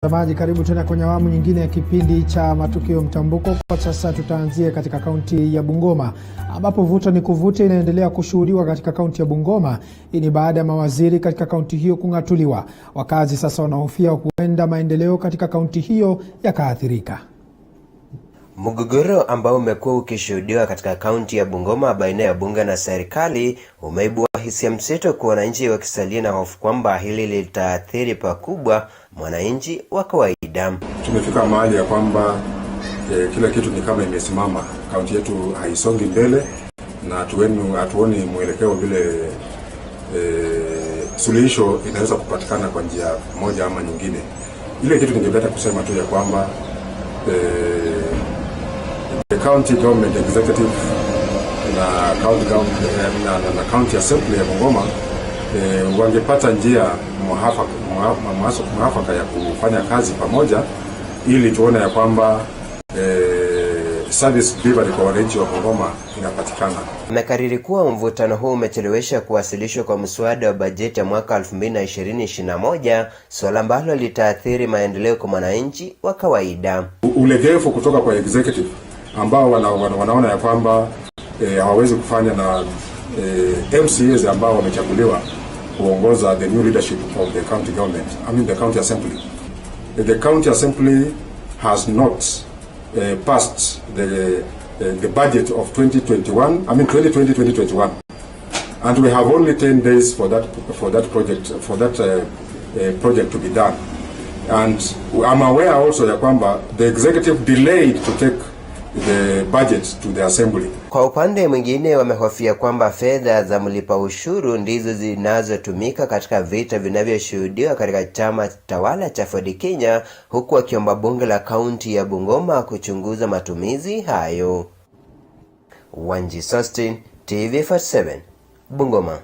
Mtazamaji, karibu tena kwenye awamu nyingine ya kipindi cha Matukio Mtambuko. Kwa sasa tutaanzia katika kaunti ya Bungoma, ambapo vuta ni kuvuta inaendelea kushuhudiwa katika kaunti ya Bungoma. Hii ni baada ya mawaziri katika kaunti hiyo kung'atuliwa. Wakazi sasa wanahofia huenda maendeleo katika kaunti hiyo yakaathirika. Mgogoro ambao umekuwa ukishuhudiwa katika kaunti ya Bungoma baina ya bunge na serikali umeibua hisia mseto kwa wananchi, wakisalia na hofu kwamba hili litaathiri pakubwa mwananchi wa kawaida. Tumefika mahali ya kwamba kila kitu ni kama imesimama. Kaunti yetu haisongi mbele na hatuoni mwelekeo vile suluhisho inaweza kupatikana kwa njia moja ama nyingine. Ile kitu ningependa kusema tu ya kwamba the county government executive na county government na county assembly ya Bungoma wangepata njia mwafaka ya kufanya kazi pamoja, ili tuone ya kwamba service delivery kwa wananchi wa Bungoma inapatikana. Amekariri kuwa mvutano huu umechelewesha kuwasilishwa kwa mswada wa bajeti ya mwaka 2020-2021, swala ambalo litaathiri maendeleo kwa wananchi wa kawaida. Ulegevu kutoka kwa executive ambao wanaona ya kwamba hawawezi kufanya na MCAs ambao wamechaguliwa kuongoza the new leadership of the county government, the county assembly. The county assembly has not passed the budget of 2020-2021, and we have only 10 days for that project to be done. And I'm aware also ya kwamba the executive delayed to take the budget to the assembly. Kwa upande mwingine, wamehofia kwamba fedha za mlipa ushuru ndizo zinazotumika katika vita vinavyoshuhudiwa katika chama tawala cha Ford Kenya, huku wakiomba bunge la kaunti ya Bungoma kuchunguza matumizi hayo. Wanji Sustin, TV47, Bungoma.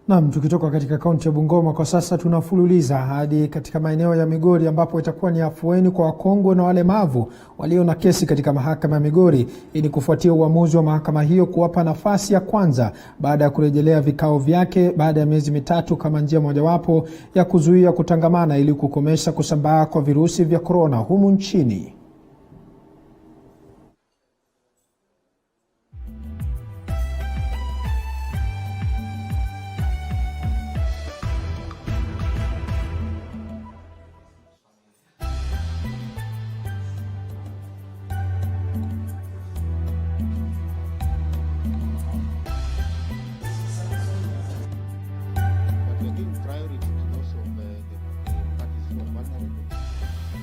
Naam, tukitoka katika kaunti ya Bungoma kwa sasa tunafululiza hadi katika maeneo ya Migori, ambapo itakuwa ni afueni kwa wakongwe na walemavu walio na kesi katika mahakama ya Migori. Ili kufuatia uamuzi wa mahakama hiyo kuwapa nafasi ya kwanza baada ya kurejelea vikao vyake baada ya miezi mitatu kama njia mojawapo ya kuzuia kutangamana ili kukomesha kusambaa kwa virusi vya korona humu nchini.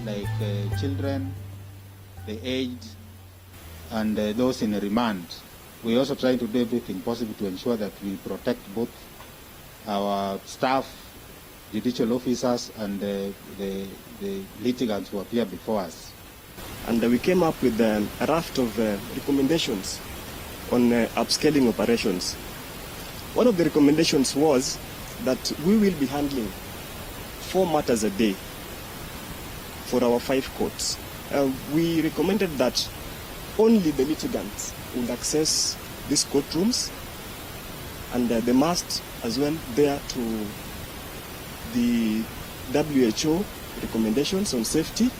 Like children, the aged, and those in remand. We also try to do everything possible to ensure that we protect both our staff, judicial officers, and the litigants who appear before us. And we came up with a raft of recommendations on upscaling operations. One of the recommendations was that we will be handling 4 matters a day for our 5 courts. We recommended that only the litigants would access these courtrooms, and they must as well adhere to the WHO recommendations on safety.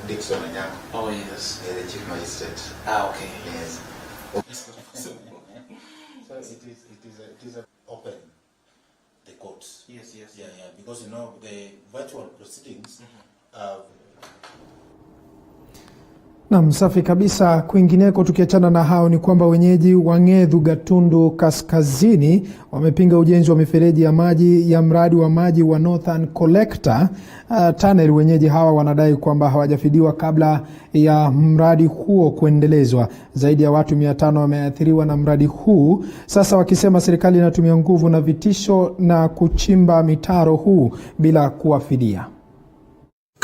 Dixon Anyang. Oh yes. The chief magistrate. Okay. Yes. So it is open the courts. Yes. Yeah, because the virtual proceedings. Na safi kabisa. Kwingineko, tukiachana na hao, ni kwamba wenyeji wa Ng'ethu Gatundu Kaskazini wamepinga ujenzi wa mifereji ya maji ya mradi wa maji wa Northern Collector Tunnel. Wenyeji hawa wanadai kwamba hawajafidiwa kabla ya mradi huo kuendelezwa. Zaidi ya watu 500 wameathiriwa na mradi huu, sasa wakisema serikali inatumia nguvu na vitisho na kuchimba mitaro huu bila kuwafidia.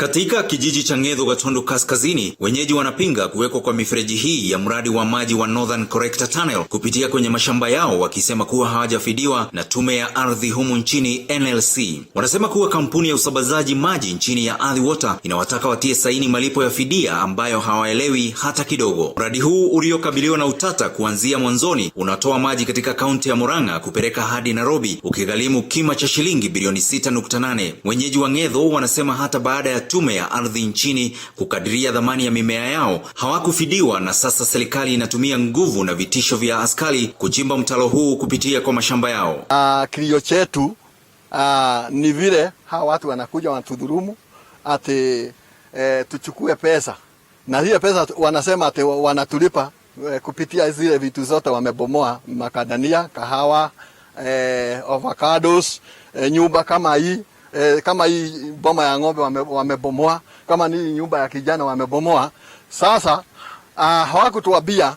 Katika kijiji cha Ng'etho Gatundu Kaskazini, wenyeji wanapinga kuwekwa kwa mifereji hii ya mradi wa maji wa Northern Corrector Tunnel kupitia kwenye mashamba yao, wakisema kuwa hawajafidiwa na tume ya ardhi humu nchini NLC. Wanasema kuwa kampuni ya usambazaji maji nchini ya Ardhi Water inawataka watie saini malipo ya fidia ambayo hawaelewi hata kidogo. Mradi huu uliokabiliwa na utata kuanzia mwanzoni unatoa maji katika kaunti ya Murang'a kupeleka hadi Nairobi, ukigharimu kima cha shilingi bilioni 6.8. Wenyeji wa Ng'etho wanasema hata baada ya tume ya ardhi nchini kukadiria dhamani ya mimea yao hawakufidiwa, na sasa serikali inatumia nguvu na vitisho vya askari kuchimba mtalo huu kupitia kwa mashamba yao. Kilio chetu ni vile hawa watu wanakuja wanatudhulumu ati tuchukue pesa, na hiyo pesa wanasema ati wanatulipa kupitia zile vitu zote wamebomoa: makadania, kahawa, avocados, nyumba kama hii. Kama hii boma ya ng'ombe wamebomoa, kama ni nyumba ya kijana wamebomoa. Sasa hawakutuambia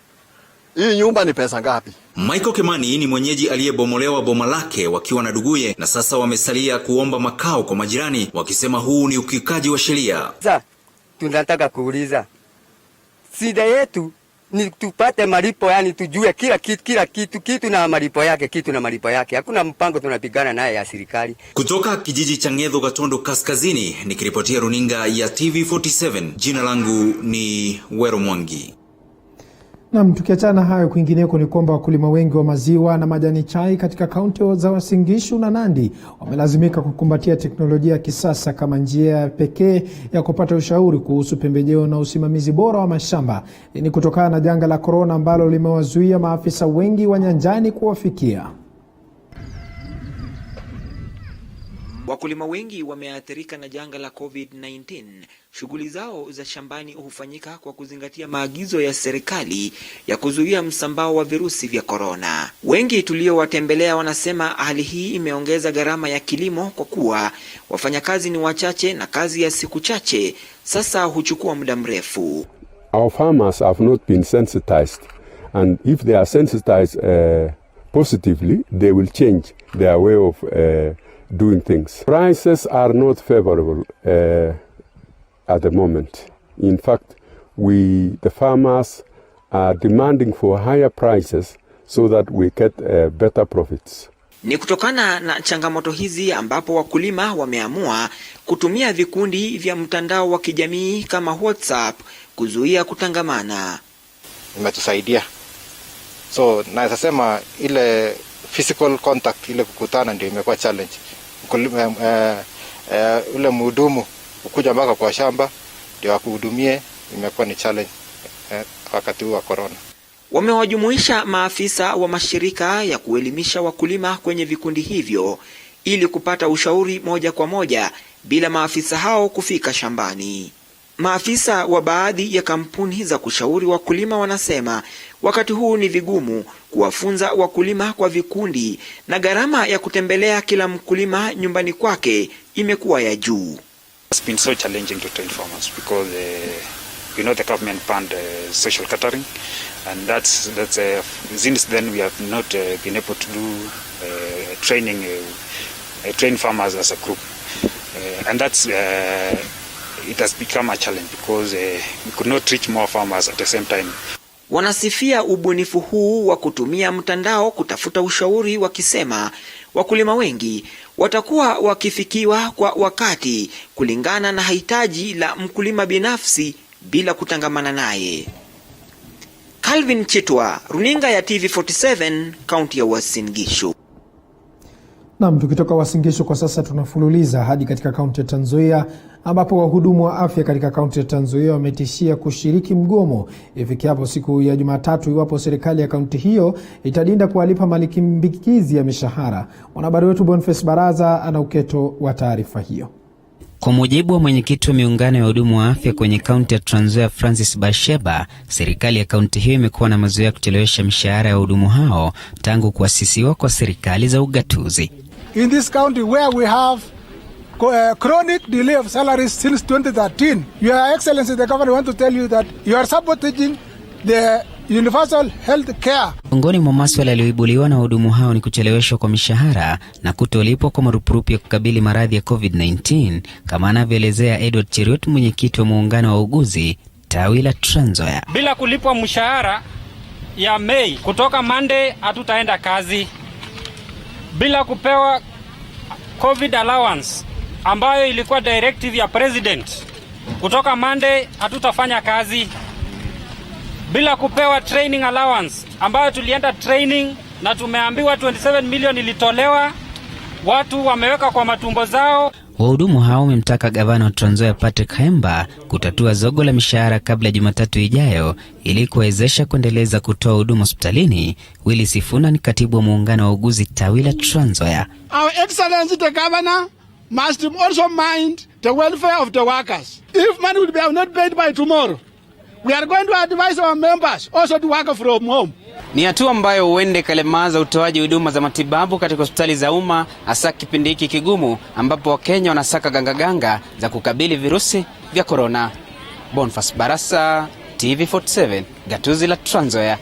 hii nyumba ni pesa ngapi. Michael Kimani ni mwenyeji aliyebomolewa boma lake wakiwa na duguye, na sasa wamesalia kuomba makao kwa majirani, wakisema huu ni ukiukaji wa sheria. Sasa tunataka kuuliza, shida yetu ni tupate malipo, yani tujue kila kitu na malipo yake. Hakuna mpango tunapigana naye ya serikali. Kutoka kijiji cha Ng'etho Gatundu Kaskazini, nikiripotia runinga ya TV47, jina langu ni Wero Mwangi. Naam, tukiachana hayo, kwingineko ni kwamba wakulima wengi wa maziwa na majani chai katika kaunti za Uasin Gishu na Nandi wamelazimika kukumbatia teknolojia ya kisasa kama njia pekee ya kupata ushauri kuhusu pembejeo na usimamizi bora wa mashamba. Ni kutokana na janga la korona ambalo limewazuia maafisa wengi wa nyanjani kuwafikia. Wakulima wengi wameathirika na janga la COVID-19. Shughuli zao za shambani hufanyika kwa kuzingatia maagizo ya serikali ya kuzuia msambao wa virusi vya korona. Wengi tuliowatembelea wanasema hali hii imeongeza gharama ya kilimo kwa kuwa wafanyakazi ni wachache na kazi ya siku chache sasa huchukua muda mrefu. Our farmers have not been sensitized, and if they are sensitized positively, they will change their way of doing things. Prices are not favorable at the moment. In fact, the farmers are demanding for higher prices so that we get better profits. Ni kutokana na changamoto hizi ambapo wakulima wameamua kutumia vikundi vya mtandao wa kijamii kama WhatsApp kuzuia kutangamana. Imetusaidia. So naweza sema ile physical contact, ile kukutana ndio imekuwa challenge. Ule mhudumu ukuja mpaka kwa shamba ndio akuhudumie, imekuwa ni challenge wakati wa corona. Wamewajumuisha maafisa wa mashirika ya kuelimisha wakulima kwenye vikundi hivyo ili kupata ushauri moja kwa moja bila maafisa hao kufika shambani. Maafisa wa baadhi ya kampuni za kushauri wakulima wanasema wakati huu ni vigumu kuwafunza wakulima kwa vikundi na gharama ya kutembelea kila mkulima nyumbani kwake imekuwa ya juu. It's been so challenging to train farmers because the government banned social catering, and that's since then we have not been able to do train farmers as a group, and that's it has become a challenge because we could not reach more farmers at the same time. Wanasifia ubunifu huu wa kutumia mtandao kutafuta ushauri, wakisema wakulima wengi watakuwa wakifikiwa kwa wakati kulingana na hitaji la mkulima binafsi bila kutangamana naye. Calvin Chitwa, runinga ya TV47, kaunti ya Uasin Gishu. Naam, tukitoka Uasin Gishu kwa sasa tunafululiza hadi katika kaunti ya Trans Nzoia ambapo wahudumu wa afya katika kaunti ya Trans Nzoia wametishia kushiriki mgomo ifikiapo siku ya Jumatatu iwapo serikali ya kaunti hiyo itadinda kuwalipa malimbikizi ya mishahara. Mwanahabari wetu Boniface Baraza ana uketo wa taarifa hiyo. Kwa mujibu wa mwenyekiti wa miungano ya wahudumu wa afya kwenye kaunti ya Trans Nzoia Francis Basheba, serikali ya kaunti hiyo imekuwa na mazoea kuchelewesha mishahara ya wahudumu hao tangu kuasisiwa kwa serikali za ugatuzi. In this county where we have chronic delay of salaries since 2013, Your Excellency, the governor want to tell you that you are sabotaging the universal health care. Miongoni mwa maswala yaliyoibuliwa na wahudumu hao ni kucheleweshwa kwa mishahara na kutolipwa kwa marupurupu ya kukabili maradhi ya COVID-19, kama anavyoelezea Edward Cheriot, mwenyekiti wa muungano wa wauguzi tawi la Trans Nzoia. Bila kulipwa mshahara ya Mei, kutoka Monday hatutaenda kazi. Bila kupewa COVID allowance ambayo ilikuwa directive ya president, kutoka Monday hatutafanya kazi. Bila kupewa training allowance ambayo tulienda training na tumeambiwa 27 million ilitolewa, watu wameweka kwa matumbo zao. Wahudumu hao wamemtaka gavana wa Trans Nzoia Patrick Kemba kutatua zogo la mishahara kabla Jumatatu ijayo ili kuwezesha kuendeleza kutoa huduma hospitalini. Willy Sifuna ni katibu wa muungano wa wauguzi tawi la Trans Nzoia. Our Excellency the Governor must also mind the welfare of the workers. If money will be not paid by tomorrow, we are going to advise our members also to work from home. Ni hatua ambayo huende kalemaza utoaji huduma za matibabu katika hospitali za umma, hasa kipindi hiki kigumu ambapo Wakenya wanasaka ganga za kukabili virusi vya corona. Boniface Barasa, TV47, gatuzi la Trans Nzoia.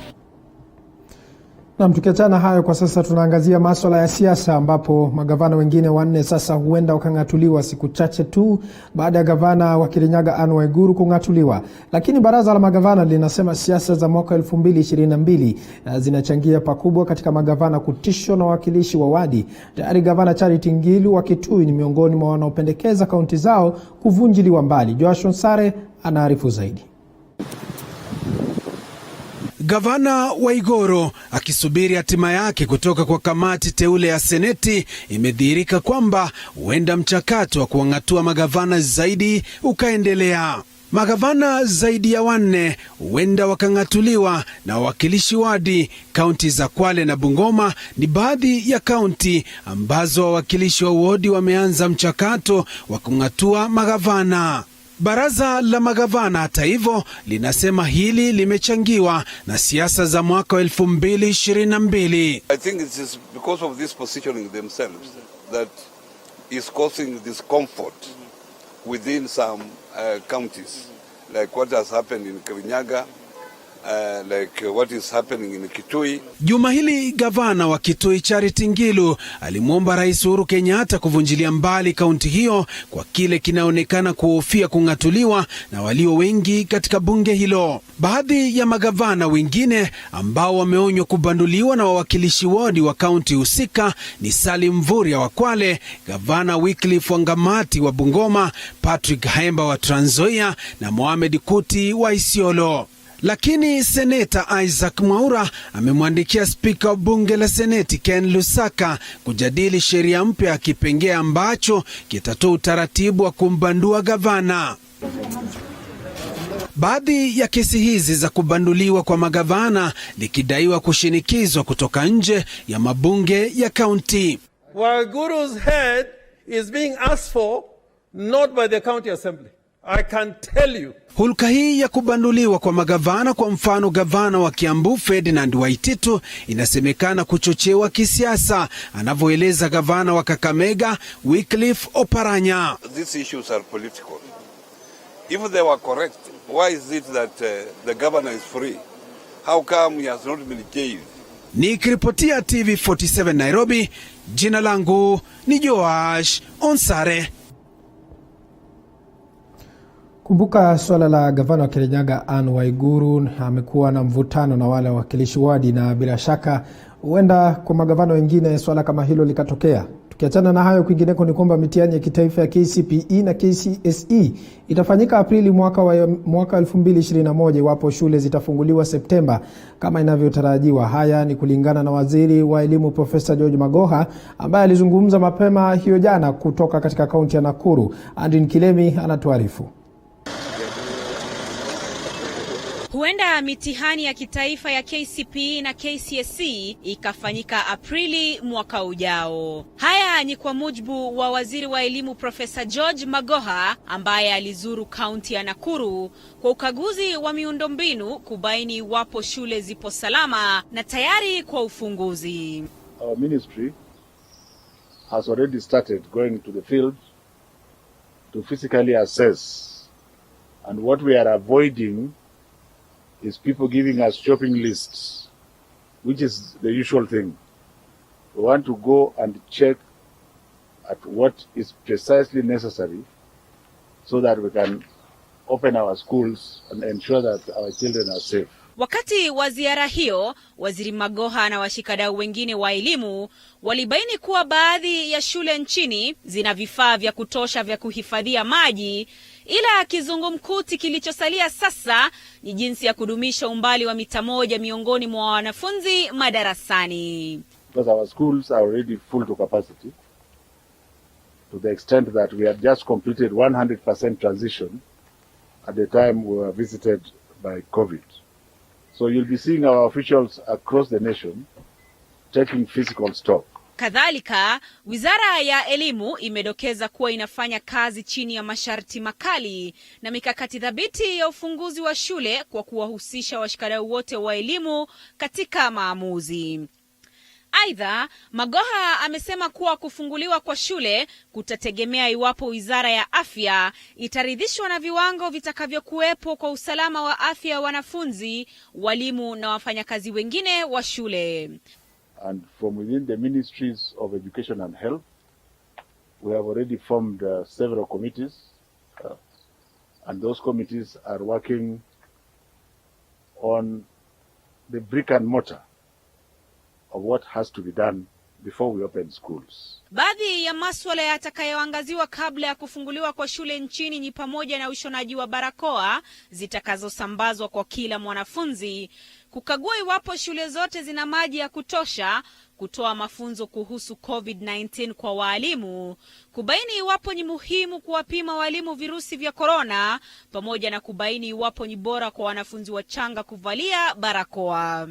Na tukiachana hayo, kwa sasa tunaangazia masuala ya siasa, ambapo magavana wengine 4 sasa huenda wakang'atuliwa siku chache tu baada ya gavana wa Kirinyaga Anne Waiguru kung'atuliwa. Lakini baraza la magavana linasema siasa za mwaka 2022 zinachangia pakubwa katika magavana kutishwa na wawakilishi wa wadi. Tayari gavana Charity Ngilu wa Kitui ni miongoni mwa wanaopendekeza kaunti zao kuvunjiliwa mbali. Joshua Sare anaarifu zaidi. Gavana Waiguru akisubiri hatima yake kutoka kwa kamati teule ya seneti, imedhihirika kwamba huenda mchakato wa kuwang'atua magavana zaidi ukaendelea. Magavana zaidi ya 4 huenda wakang'atuliwa na wawakilishi wadi. Kaunti za Kwale na Bungoma ni baadhi ya kaunti ambazo wawakilishi wa wadi wameanza mchakato wa kung'atua magavana. Baraza la magavana hata hivyo linasema hili limechangiwa na siasa za mwaka 2022. I think it is because of this positioning themselves that is causing discomfort within some counties, like what has happened in Kirinyaga, like what is happening in Kitui. Juma hili gavana wa Kitui Charity Ngilu alimwomba Rais Uhuru Kenyatta kuvunjilia mbali kaunti hiyo kwa kile kinaonekana kuhofia kung'atuliwa na walio wengi katika bunge hilo. Baadhi ya magavana wengine ambao wameonywa kubanduliwa na wawakilishi wadi wa kaunti husika ni Salim Mvurya wa Kwale, gavana Wycliffe Wangamati wa Bungoma, Patrick Haemba wa Trans Nzoia na Mohamed Kuti wa Isiolo. Lakini seneta Isaac Mwaura amemwandikia spika wa bunge la seneti Ken Lusaka kujadili sheria mpya ya kipengee ambacho kitatoa utaratibu wa kumbandua gavana. Baadhi ya kesi hizi za kubanduliwa kwa magavana likidaiwa kushinikizwa kutoka nje ya mabunge ya kaunti. Waiguru's head is being asked for not by the county assembly. I can tell you. Hulka hii ya kubanduliwa kwa magavana, kwa mfano gavana wa Kiambu Ferdinand Waititu, inasemekana kuchochewa kisiasa, anavyoeleza gavana wa Kakamega Wycliffe Oparanya. These issues are political. If they were correct, why is it that the governor is free? How come he has not been jailed? Nikiripotia TV47 Nairobi, jina langu ni Joash Onsare. Kumbuka swala la gavana wa Kirinyaga Anne Waiguru amekuwa na mvutano na wale wawakilishi wadi, na bila shaka huenda kwa magavana wengine swala kama hilo likatokea. Tukiachana na hayo, kwingineko ni kwamba mitihani ya kitaifa ya KCPE na KCSE itafanyika Aprili mwaka 2021 iwapo shule zitafunguliwa Septemba kama inavyotarajiwa. Haya ni kulingana na waziri wa elimu Profesa George Magoha ambaye alizungumza mapema hiyo jana kutoka katika kaunti ya Nakuru. Andin Kilemi anatuarifu. Huenda mitihani ya kitaifa ya KCPE na KCSE ikafanyika Aprili mwaka ujao. Haya ni kwa mujibu wa waziri wa elimu Profesa George Magoha ambaye alizuru kaunti ya Nakuru kwa ukaguzi wa miundombinu kubaini iwapo shule zipo salama na tayari kwa ufunguzi. Our ministry has already started going to the field to physically assess, and what we are avoiding is people giving us shopping lists, which is the usual thing. We want to go and check at what is precisely necessary so that we can open our schools and ensure that our children are safe. Wakati wa ziara hiyo, Waziri Magoha na washikadau wengine wa elimu walibaini kuwa baadhi ya shule nchini zina vifaa vya kutosha vya kuhifadhia maji, ila kizungumkuti kilichosalia sasa ni jinsi ya kudumisha umbali wa mita 1 miongoni mwa wanafunzi madarasani. Because our schools are already full to capacity, to the extent that we had just completed 100% transition at the time we were visited by COVID. So you'll be seeing our officials across the nation taking physical stock. Kadhalika, Wizara ya Elimu imedokeza kuwa inafanya kazi chini ya masharti makali na mikakati thabiti ya ufunguzi wa shule kwa kuwahusisha washikadau wote wa elimu katika maamuzi. Aidha, Magoha amesema kuwa kufunguliwa kwa shule kutategemea iwapo Wizara ya Afya itaridhishwa na viwango vitakavyokuwepo kwa usalama wa afya ya wanafunzi, walimu na wafanyakazi wengine wa shule. And from within the Ministries of Education and Health, we have already formed several committees, and those committees are working on the brick and mortar of what has to be done before we open schools. Baadhi ya masuala yatakayoangaziwa kabla ya kufunguliwa kwa shule nchini ni pamoja na ushonaji wa barakoa zitakazosambazwa kwa kila mwanafunzi, kukagua iwapo shule zote zina maji ya kutosha, kutoa mafunzo kuhusu COVID-19 kwa walimu, kubaini iwapo ni muhimu kuwapima walimu virusi vya korona, pamoja na kubaini iwapo ni bora kwa wanafunzi wachanga kuvalia barakoa.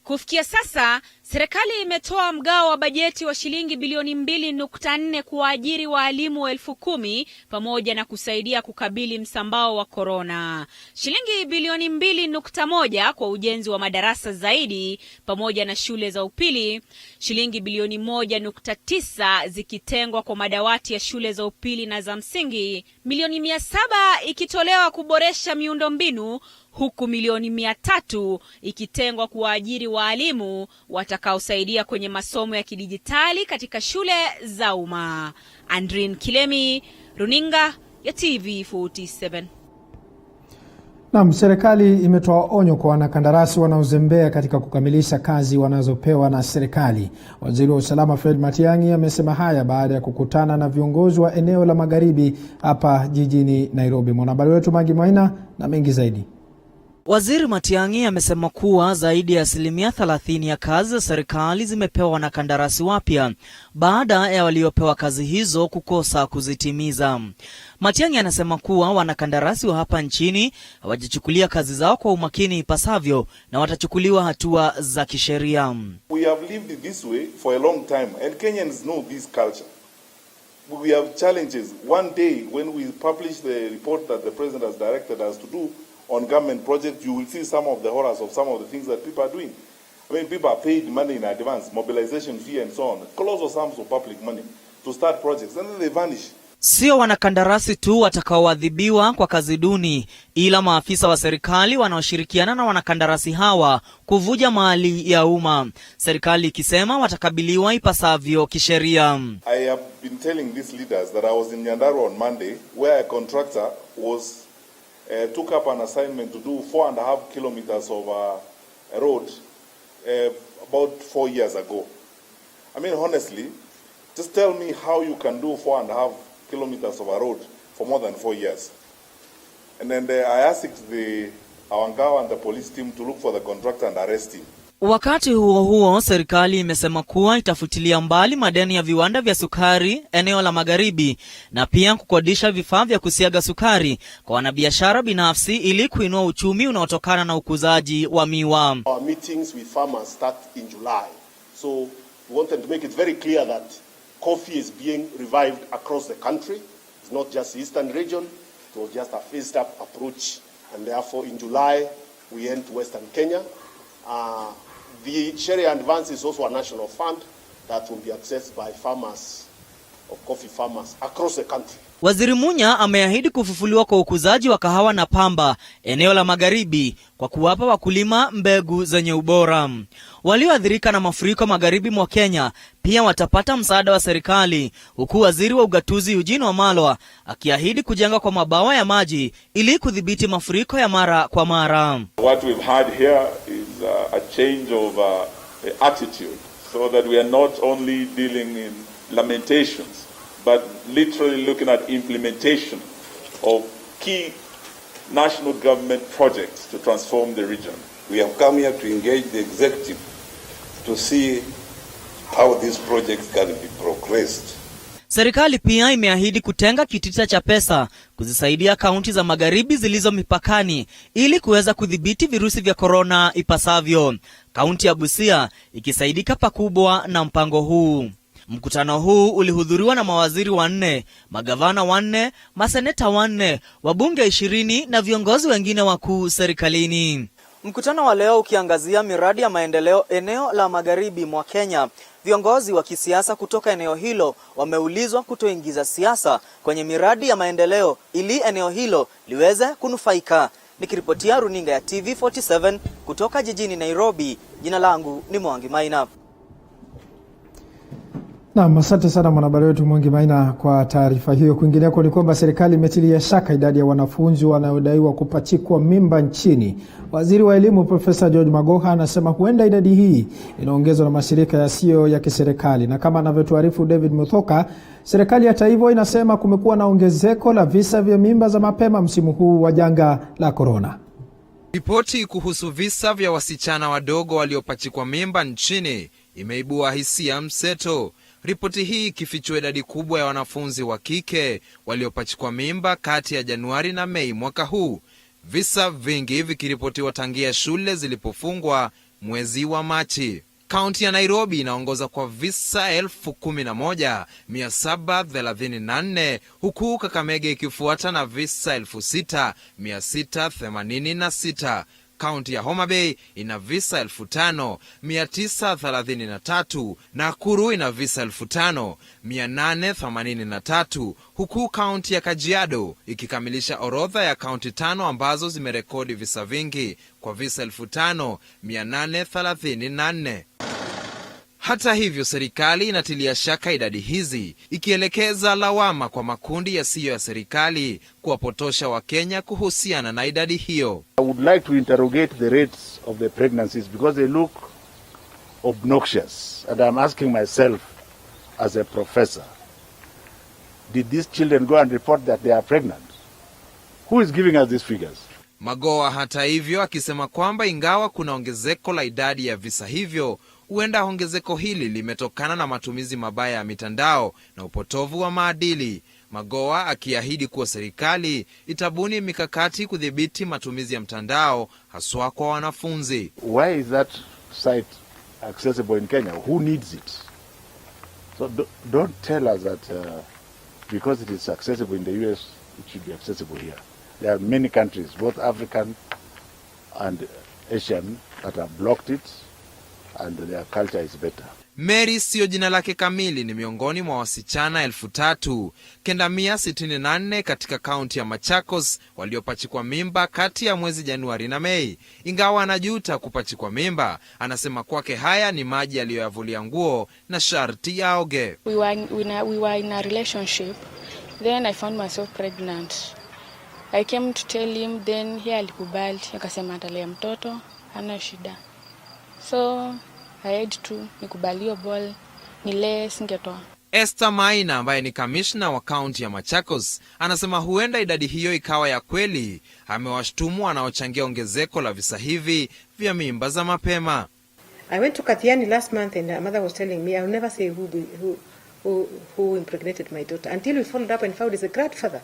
Kufikia sasa, serikali imetoa mgao wa bajeti wa shilingi bilioni 2.4 kuwaajiri walimu 10,000 pamoja na kusaidia kukabili msambao wa korona. Shilingi bilioni 2.1 kwa ujenzi wa madarasa zaidi pamoja na shule za upili. Shilingi bilioni 1.9 zikitengwa kwa madawati ya shule za upili na za msingi. Milioni 700 ikitolewa kuboresha miundombinu, huku milioni 300 ikitengwa kuwaajiri walimu watakaosaidia kwenye masomo ya kidijitali katika shule za umma. Andrin Kilemi, Runinga ya TV47. Naam, serikali imetoa onyo kwa wanakandarasi wanaozembea katika kukamilisha kazi wanazopewa na serikali. Waziri wa Usalama Fred Matiang'i amesema haya baada ya kukutana na viongozi wa eneo la Magharibi hapa jijini Nairobi. Mwanahabari wetu Magi Maina na mengi zaidi. Waziri Matiang'i amesema kuwa zaidi ya 30% ya kazi za serikali zimepewa wanakandarasi wapya baada ya waliopewa kazi hizo kukosa kuzitimiza. Matiang'i anasema kuwa wanakandarasi wa hapa nchini hawajichukulia kazi zao kwa umakini ipasavyo na watachukuliwa hatua za kisheria. We have lived this way for a long time and Kenyans know this culture. We have challenges. One day when we publish the report that the president has directed us to do on government projects, you will see some of the horrors of some of the things that people are doing. I mean, people are paid money in advance, mobilization fee and so on, colossal sums of public money to start projects, and then they vanish. Sio wanakandarasi tu watakaoadhibiwa kwa kazi duni, ila maafisa wa serikali wanaoshirikiana na wanakandarasi hawa kuvuja mali ya umma, serikali ikisema watakabiliwa ipasavyo kisheria. I have been telling these leaders that I was in Nyandarua on Monday where a contractor was took up an assignment to do 4.5 kilometers of a road about 4 years ago. I mean, honestly, just tell me how you can do 4.5 kilometers of a road for more than 4 years. And then I asked our Ngao and the police team to look for the contractor and arrest him. Wakati huo huo, serikali imesema kuwa itafutilia mbali madeni ya viwanda vya sukari eneo la Magharibi na pia kukodisha vifaa vya kusiaga sukari kwa wanabiashara binafsi ili kuinua uchumi unaotokana na ukuzaji wa miwa. Our meetings with farmers start in July. So we wanted to make it very clear that coffee is being revived across the country. It's not just the eastern region. It was just a phased up approach. And therefore in July we end Western Kenya. The Sharia Advance is also a national fund that will be accessed by farmers of coffee farmers across the country. Waziri Munya ameahidi kufufuliwa kwa ukuzaji wa kahawa na pamba eneo la magharibi kwa kuwapa wakulima mbegu zenye ubora. Walioathirika na mafuriko magharibi mwa Kenya pia watapata msaada wa serikali, huku waziri wa ugatuzi Eugene Wamalwa akiahidi kujenga kwa mabawa ya maji ili kudhibiti mafuriko ya mara kwa mara. What we've had here is a change of attitude, so that we are not only dealing in lamentations, but literally looking at implementation of key national government projects to transform the region. We have come here to engage the executive to see how these projects can be progressed. Serikali pia imeahidi kutenga kitita cha pesa kuzisaidia kaunti za magharibi zilizo mipakani ili kuweza kudhibiti virusi vya corona ipasavyo. Kaunti ya Busia ikisaidika pakubwa na mpango huu. Mkutano huu ulihudhuriwa na mawaziri 4, magavana 4, maseneta 4, wabunge 20 na viongozi wengine wakuu serikalini. Mkutano wa leo ukiangazia miradi ya maendeleo eneo la magharibi mwa Kenya. Viongozi wa kisiasa kutoka eneo hilo wameulizwa kutoingiza siasa kwenye miradi ya maendeleo ili eneo hilo liweze kunufaika. Nikiripotia runinga ya TV47 kutoka jijini Nairobi, jina langu ni Mwangi Maina. Naam, asante sana mwanahabari wetu Mwangi Maina kwa taarifa hiyo. Kwingineko ni kwamba serikali imetilia shaka idadi ya wanafunzi wanaodaiwa kupachikwa mimba nchini. Waziri wa elimu Profesa George Magoha anasema huenda idadi hii inaongezwa na mashirika yasiyo ya kiserikali, na kama anavyotuarifu David Muthoka, serikali hata hivyo inasema kumekuwa na ongezeko la visa vya mimba za mapema msimu huu wa janga la corona. Ripoti kuhusu visa vya wasichana wadogo waliopachikwa mimba nchini imeibua hisia mseto. Ripoti hii ikifichua idadi kubwa ya wanafunzi wa kike waliopachikwa mimba kati ya Januari na Mei mwaka huu. Visa vingi vikiripotiwa tangia shule zilipofungwa mwezi wa Machi. Kaunti ya Nairobi inaongoza kwa visa 11,734, huku Kakamega ikifuata na visa 6,686. Kaunti ya Homa Bay ina visa 5,933, Nakuru ina visa 5,883, huku kaunti ya Kajiado ikikamilisha orodha ya kaunti 5 ambazo zimerekodi visa vingi kwa visa 5,834. Hata hivyo, serikali inatilia shaka idadi hizi, ikielekeza lawama kwa makundi yasiyo ya serikali kuwapotosha Wakenya kuhusiana na idadi hiyo. I would like to interrogate the rates of the pregnancies because they look obnoxious, and I'm asking myself as a professor, did these children go and report that they are pregnant? Who is giving us these figures? Magoha hata hivyo akisema kwamba ingawa kuna ongezeko la idadi ya visa hivyo, huenda ongezeko hili limetokana na matumizi mabaya ya mitandao na upotovu wa maadili. Magoha akiahidi kuwa serikali itabuni mikakati kudhibiti matumizi ya mtandao haswa kwa wanafunzi. Why is that site accessible in Kenya? Who needs it? So don't tell us that because it is accessible in the US, it should be accessible here. There are many countries, both African and Asian, that have blocked it, and their culture is better. Mary sio jina lake kamili, ni miongoni mwa wasichana 3,964 katika kaunti ya Machakos waliopachikwa mimba kati ya mwezi Januari na Mei. Ingawa anajuta kupachikwa mimba, anasema kwake haya ni maji aliyoyavulia nguo na sharti yaoge. We were in a relationship, then I found myself pregnant. I came to tell him, then he alikubali, akasema atalea mtoto, hana shida. So I had to nikubalio ball nile singetoa. Esther Maina ambaye ni kamishna wa kaunti ya Machakos anasema huenda idadi hiyo ikawa ya kweli. Amewashtumu wanaochangia ongezeko la visa hivi vya mimba za mapema. I went to Kathiani last month and a mother was telling me I will never say who impregnated my daughter until we followed up and found it's a grandfather,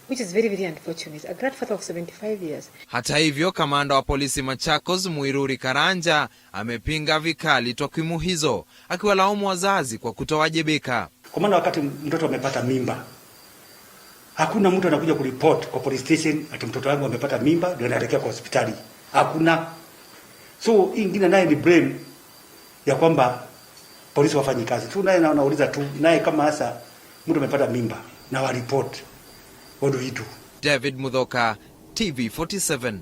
which is very, very unfortunate. A grandfather of 75 years. Hata hivyo, kamanda wa polisi Machakos Muiruri Karanja amepinga vikali takwimu hizo, akiwalaumu wazazi kwa kutowajibika. Kwa maana wakati mtoto amepata mimba, hakuna mtu anakuja kuripoti kwa police station ati mtoto wangu amepata mimba ndio anaelekea kwa hospitali. Hakuna. So ingine naye ni blame ya kwamba polisi wafanyi kazi. Tu naye nauliza tu naye kama hasa mtu amepata mimba na wa report, what do we do? David Mudhoka, TV 47.